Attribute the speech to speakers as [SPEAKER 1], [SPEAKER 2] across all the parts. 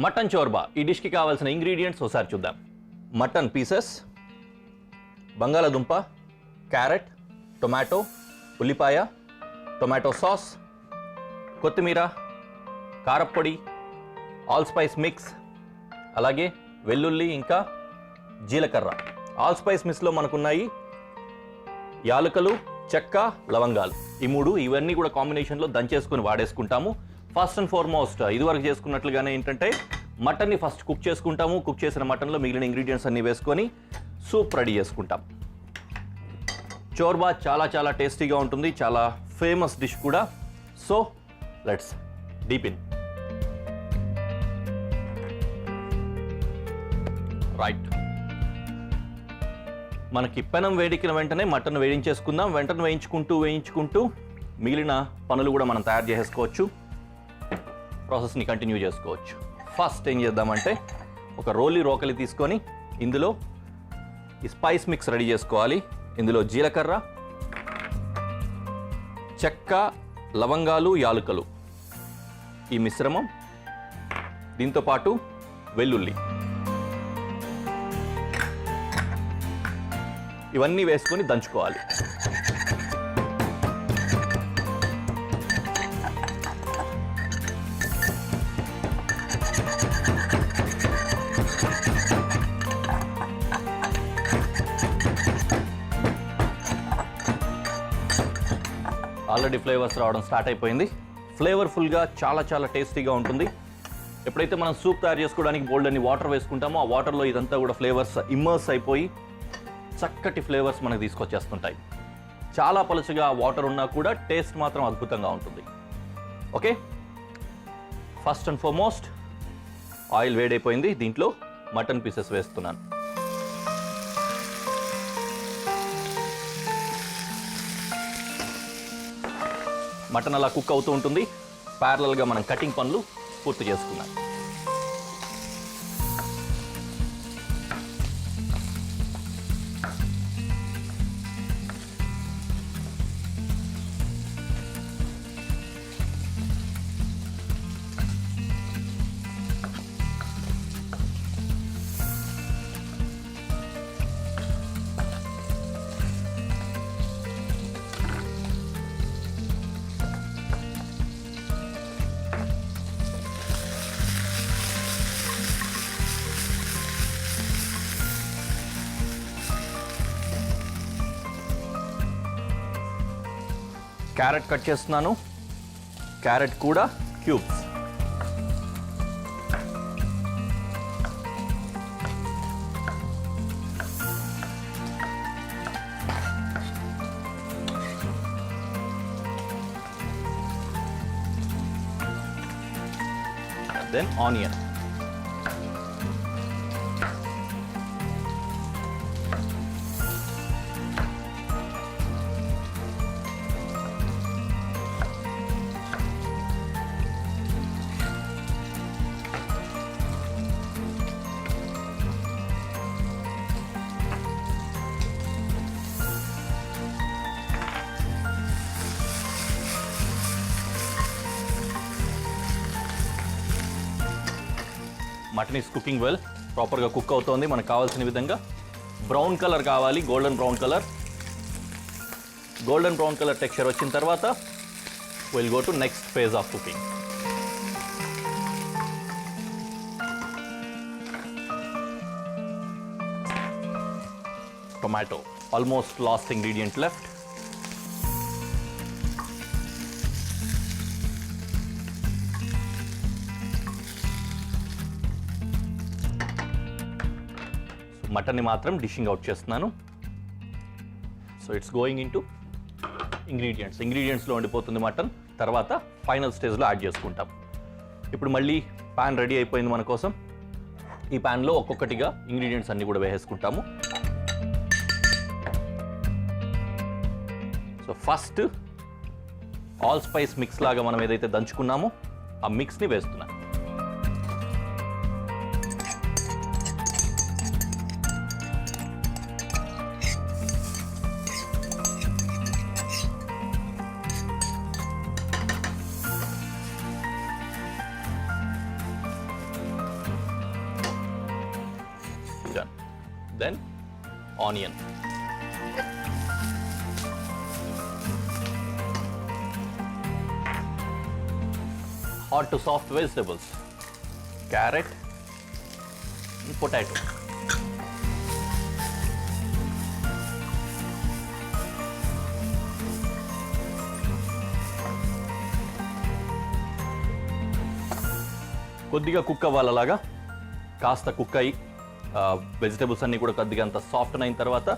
[SPEAKER 1] Mutton చోర్బా ఈ డిష్కి కావాల్సిన ingredients ఒకసారి చూద్దాం. మటన్ పీసెస్, బంగాళదుంప, క్యారెట్, టొమాటో, ఉల్లిపాయ, టొమాటో సాస్, కొత్తిమీర, కారప్పొడి, ఆల్ స్పైస్ మిక్స్, అలాగే వెల్లుల్లి ఇంకా జీలకర్ర. ఆల్ స్పైస్ మిక్స్లో మనకున్నాయి యాలకులు, చెక్క, లవంగాలు. ఈ మూడు ఇవన్నీ కూడా కాంబినేషన్లో దంచేసుకొని వాడేసుకుంటాము. ఫస్ట్ అండ్ ఫార్మోస్ట్ ఇదివరకు చేసుకున్నట్లుగానే ఏంటంటే మటన్ని ఫస్ట్ కుక్ చేసుకుంటాము. కుక్ చేసిన మటన్లో మిగిలిన ఇంగ్రీడియంట్స్ అన్నీ వేసుకొని సూప్ రెడీ చేసుకుంటాం. చోర్బా చాలా చాలా టేస్టీగా ఉంటుంది, చాలా ఫేమస్ డిష్ కూడా. So let's deep in. Right, మనకి పెనం వేడికిన వెంటనే మటన్ వేయించేసుకుందాం. వెంటనే వేయించుకుంటూ మిగిలిన పనులు కూడా మనం తయారు చేసేసుకోవచ్చు, ప్రాసెస్ని కంటిన్యూ చేసుకోవచ్చు. ఫస్ట్ ఏం చేద్దామంటే ఒక రోకలి తీసుకొని ఇందులో ఈ స్పైస్ మిక్స్ రెడీ చేసుకోవాలి. ఇందులో జీలకర్ర, చెక్క, లవంగాలు, యాలకులు ఈ మిశ్రమం, దీంతోపాటు వెల్లుల్లి, ఇవన్నీ వేసుకొని దంచుకోవాలి. ఆల్రెడీ ఫ్లేవర్స్ రావడం స్టార్ట్ అయిపోయింది. ఫ్లేవర్ఫుల్గా చాలా చాలా టేస్టీగా ఉంటుంది. ఎప్పుడైతే మనం సూప్ తయారు చేసుకోవడానికి బోల్డ్ అని వాటర్ వేసుకుంటామో ఆ వాటర్లో ఇదంతా కూడా ఫ్లేవర్స్ ఇమ్మర్స్ అయిపోయి చక్కటి ఫ్లేవర్స్ మనకు తీసుకొచ్చేస్తుంటాయి. చాలా పలుచగా వాటర్ ఉన్నా కూడా టేస్ట్ మాత్రం అద్భుతంగా ఉంటుంది. Okay, first and foremost oil వేడైపోయింది. దీంట్లో మటన్ పీసెస్ వేస్తున్నాను. మటన్ అలా కుక్ అవుతూ ఉంటుంది. ప్యారలల్గా మనం కటింగ్ పనులు పూర్తి చేసుకున్నాం. క్యారెట్ కట్ చేస్తున్నాను. క్యారెట్ కూడా cubes. Then onion. Mutton is cooking well, ప్రాపర్గా కుక్ అవుతోంది. మనకు కావాల్సిన విధంగా బ్రౌన్ కలర్ కావాలి, golden brown colour. Golden brown colour texture వచ్చిన తర్వాత will go to next phase of cooking. Tomato, almost last ingredient left. మటన్ని మాత్రం డిషింగ్ అవుట్ చేస్తున్నాను. So it's going into ఇంగ్రీడియంట్స్లో ఉండిపోతుంది మటన్. తర్వాత ఫైనల్ స్టేజ్లో యాడ్ చేసుకుంటాం. ఇప్పుడు మళ్ళీ ప్యాన్ రెడీ అయిపోయింది మన కోసం. ఈ ప్యాన్లో ఒక్కొక్కటిగా ఇంగ్రీడియంట్స్ అన్నీ కూడా వేసేసుకుంటాము. So first all spice mix లాగా మనం ఏదైతే దంచుకున్నామో ఆ మిక్స్ని వేస్తున్నాను. then onion. Hot to soft vegetables, carrot and potato. కొద్దిగా కుక్ అవ్వాలలాగా కాస్త కుక్ అయ్యి వెజిటేబుల్స్ అన్నీ కూడా కొద్దిగా అంత సాఫ్ట్ అయిన తర్వాత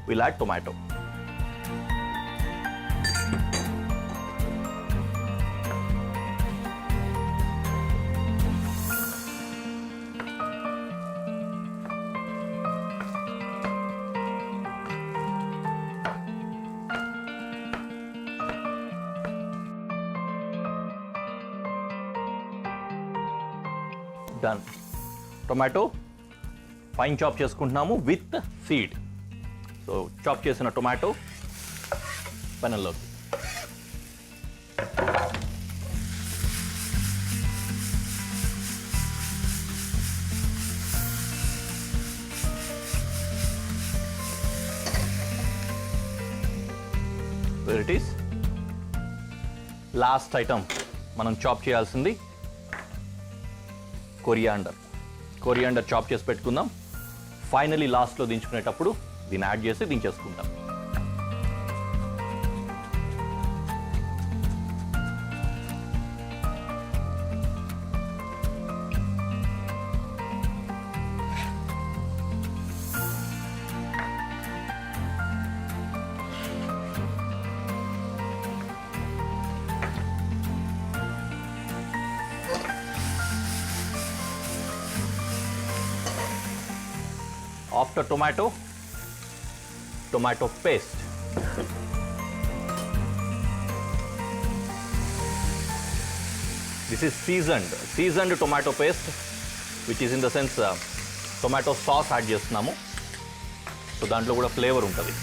[SPEAKER 1] will add tomato. Done. Tomato fine chop చేసుకుంటున్నాము విత్ సీడ్. సో చాప్ చేసిన టొమాటో పెనంలోకి. There it is. Last item మనం చాప్ చేయాల్సింది కొరియాండర్ చాప్ చేసి పెట్టుకుందాం. ఫైనలీ లాస్ట్లో దించుకునేటప్పుడు దీన్ని యాడ్ చేసి దించేసుకుంటాం. After tomato paste. This is seasoned tomato paste, which is in the sense tomato sauce add చేస్తున్నాము. సో దాంట్లో కూడా ఫ్లేవర్ ఉంటుంది.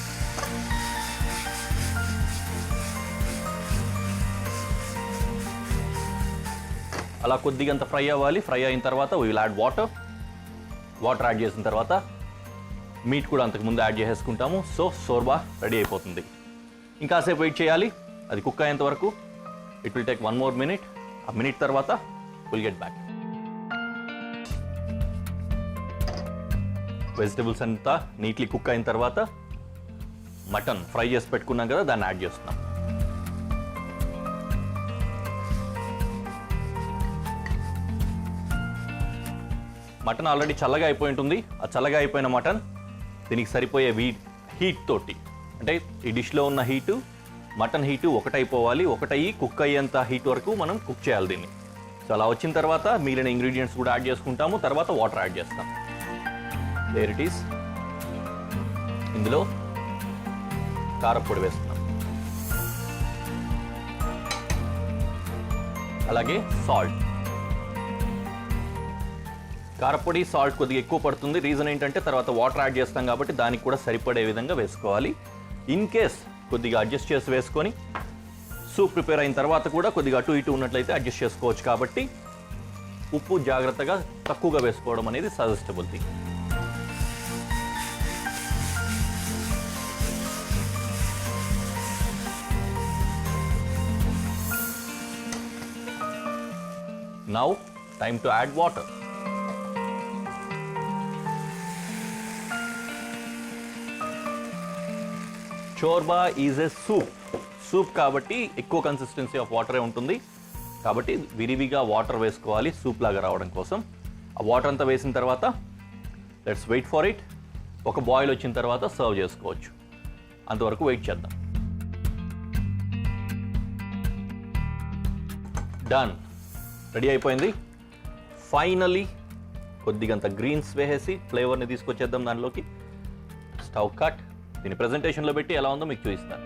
[SPEAKER 1] అలా కొద్దిగా అంత ఫ్రై అవ్వాలి. ఫ్రై అయిన తర్వాత we will add water add చేసిన తర్వాత మీట్ కూడా అంతకుముందు యాడ్ చేసేసుకుంటాము. సో షోర్బా రెడీ అయిపోతుంది. ఇంకాసేపు వెయిట్ చేయాలి అది కుక్ అయ్యేంత వరకు. It will take 1 more minute. ఆ మినిట్ తర్వాత విల్ గెట్ బ్యాక్. వెజిటబుల్స్ అంతా నీట్లీ కుక్ అయిన తర్వాత మటన్ ఫ్రై చేసి పెట్టుకున్నాం కదా దాన్ని యాడ్ చేస్తున్నాం. మటన్ ఆల్రెడీ చల్లగా అయిపోయి ఉంటుంది. ఆ చల్లగా అయిపోయిన మటన్ దీనికి సరిపోయే హీట్ తోటి, అంటే ఈ డిష్లో ఉన్న హీటు మటన్ హీటు ఒకటైపోవాలి. ఒకటయ్యి కుక్ అయ్యేంత హీట్ వరకు మనం కుక్ చేయాలి దీన్ని. సో అలా వచ్చిన తర్వాత మిగిలిన ఇంగ్రీడియంట్స్ కూడా యాడ్ చేసుకుంటాము. తర్వాత వాటర్ యాడ్ చేస్తాం. There it is. ఇందులో కారపొడి వేస్తున్నాం, అలాగే సాల్ట్. కారపొడి సాల్ట్ కొద్దిగా ఎక్కువ పడుతుంది. రీజన్ ఏంటంటే తర్వాత వాటర్ యాడ్ చేస్తాం కాబట్టి దానికి కూడా సరిపడే విధంగా వేసుకోవాలి. ఇన్ కేస్ కొద్దిగా అడ్జస్ట్ చేసి వేసుకొని సూప్ ప్రిపేర్ అయిన తర్వాత కూడా కొద్దిగా అటు ఇటు ఉన్నట్లయితే అడ్జస్ట్ చేసుకోవచ్చు. కాబట్టి ఉప్పు జాగ్రత్తగా తక్కువగా వేసుకోవడం అనేది suggestible thing. Now time to add water. Shorba is a soup కాబట్టి ఎక్కువ కన్సిస్టెన్సీ ఆఫ్ వాటరే ఉంటుంది. కాబట్టి విరివిగా వాటర్ వేసుకోవాలి సూప్ లాగా రావడం కోసం. ఆ వాటర్ అంతా వేసిన తర్వాత లెట్స్ వెయిట్ ఫర్ ఇట్. ఒక బాయిల్ వచ్చిన తర్వాత సర్వ్ చేసుకోవచ్చు. అంతవరకు వెయిట్ చేద్దాం. డన్, రెడీ అయిపోయింది. ఫైనలీ కొద్దిగంత గ్రీన్స్ వేసేసి ఫ్లేవర్ని తీసుకొచ్చేద్దాం దానిలోకి. Stove cut. దీన్ని ప్రెజెంటేషన్లో పెట్టి ఎలా ఉందో మీకు చూపిస్తాను.